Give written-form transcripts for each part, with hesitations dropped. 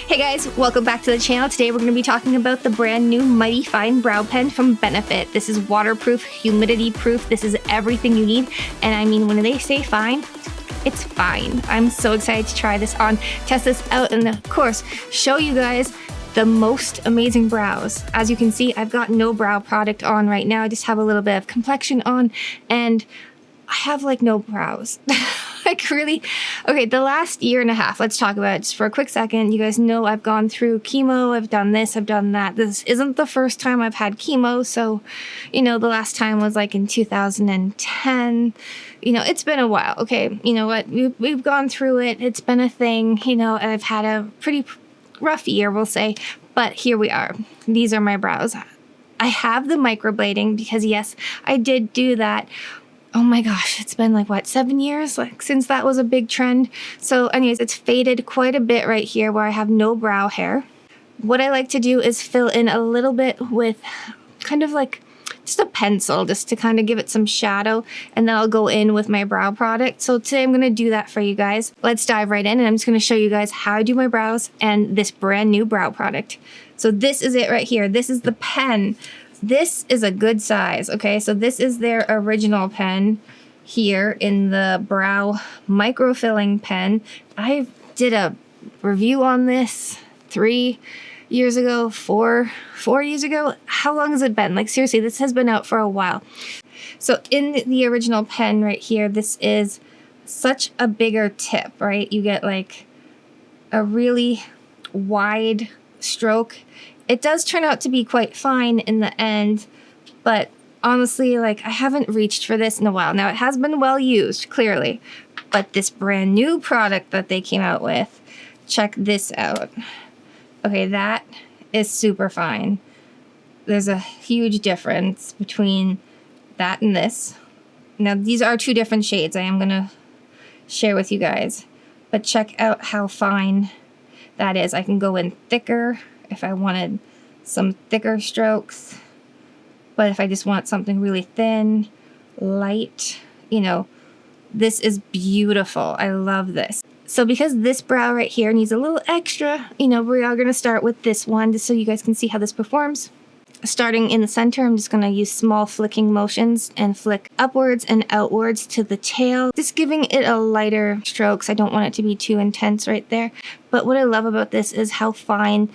Hey guys, welcome back to the channel. Today we're going to be talking about the brand new Mighty Fine Brow Pen from Benefit. This is waterproof, humidity proof. This is everything you need. And I mean, when they say fine, it's fine. I'm so excited to try this on, test this out, and of course, show you guys the most amazing brows. As you can see, I've got no brow product on right now. I just have a little bit of complexion on, and I have like no brows. Like really, okay, the last year and a half, let's talk about it just for a quick second. You guys know I've gone through chemo, I've done this, I've done that. This isn't the first time I've had chemo, so, you know, the last time was like in 2010. You know, it's been a while, okay? You know what, we've gone through it, it's been a thing, you know, and I've had a pretty rough year, we'll say, but here we are. These are my brows. I have the microblading because yes, I did do that. Oh my gosh, it's been like, what, 7 years since that was a big trend. So anyways, it's faded quite a bit right here where I have no brow hair. What I like to do is fill in a little bit with kind of like just a pencil just to kind of give it some shadow, and then I'll go in with my brow product. So today I'm going to do that for you guys. Let's dive right in, and I'm just going to show you guys how I do my brows and this brand new brow product. So this is it right here. This is the pen. This is a good size, okay? So this is their original pen here in the brow microfilling pen. I did a review on this 3 years ago, four years ago. How long has it been? Like seriously, this has been out for a while. So in the original pen right here, this is such a bigger tip, right? You get like a really wide stroke. It does turn out to be quite fine in the end, but honestly, like I haven't reached for this in a while. Now it has been well used, clearly, but this brand new product that they came out with, check this out. Okay, that is super fine. There's a huge difference between that and this. Now these are two different shades I am gonna share with you guys, but check out how fine that is. I can go in thicker if I wanted some thicker strokes, but if I just want something really thin, light, you know, this is beautiful. I love this. So because this brow right here needs a little extra, you know, we are going to start with this one just so you guys can see how this performs. Starting in the center, I'm just going to use small flicking motions and flick upwards and outwards to the tail, just giving it a lighter strokes. I don't want it to be too intense right there. But what I love about this is how fine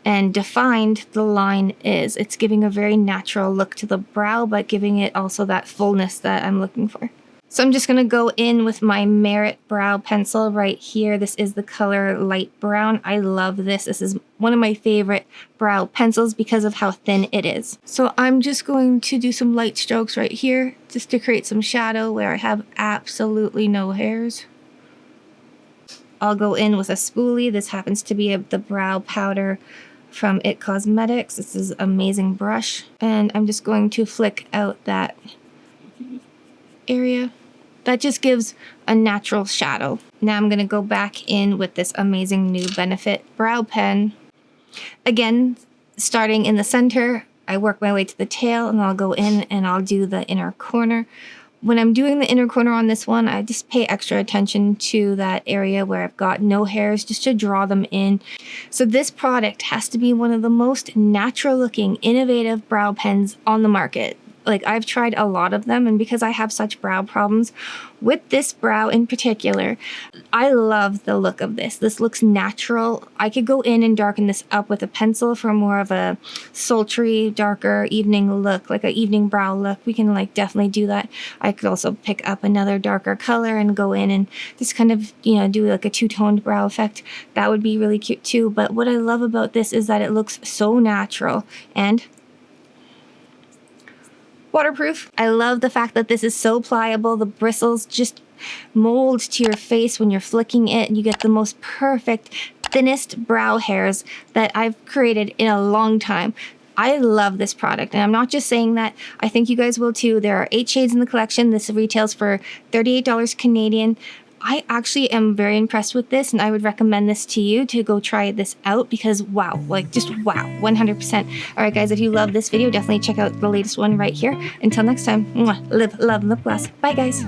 and defined the line is. It's giving a very natural look to the brow, but giving it also that fullness that I'm looking for. So I'm just going to go in with my Merit brow pencil right here. This is the color light brown. I love this. This is one of my favorite brow pencils because of how thin it is. So I'm just going to do some light strokes right here just to create some shadow where I have absolutely no hairs. I'll go in with a spoolie. This happens to be the brow powder from It Cosmetics. This is an amazing brush. And I'm just going to flick out that area. That just gives a natural shadow. Now I'm going to go back in with this amazing new Benefit brow pen. Again, starting in the center, I work my way to the tail, and I'll go in and I'll do the inner corner. When I'm doing the inner corner on this one, I just pay extra attention to that area where I've got no hairs just to draw them in. So this product has to be one of the most natural looking, innovative brow pens on the market. Like I've tried a lot of them, and because I have such brow problems, with this brow in particular, I love the look of this. This looks natural. I could go in and darken this up with a pencil for more of a sultry, darker evening look, like an evening brow look. We can like definitely do that. I could also pick up another darker color and go in and just kind of, you know, do like a two-toned brow effect. That would be really cute too. But what I love about this is that it looks so natural and waterproof. I love the fact that this is so pliable. The bristles just mold to your face when you're flicking it. You get the most perfect, thinnest brow hairs that I've created in a long time. I love this product, and I'm not just saying that. I think you guys will too. There are 8 shades in the collection. This retails for $38 Canadian. I actually am very impressed with this, and I would recommend this to you to go try this out because wow, like just wow, 100%. All right, guys, if you love this video, definitely check out the latest one right here. Until next time, live, love, lip gloss. Bye, guys.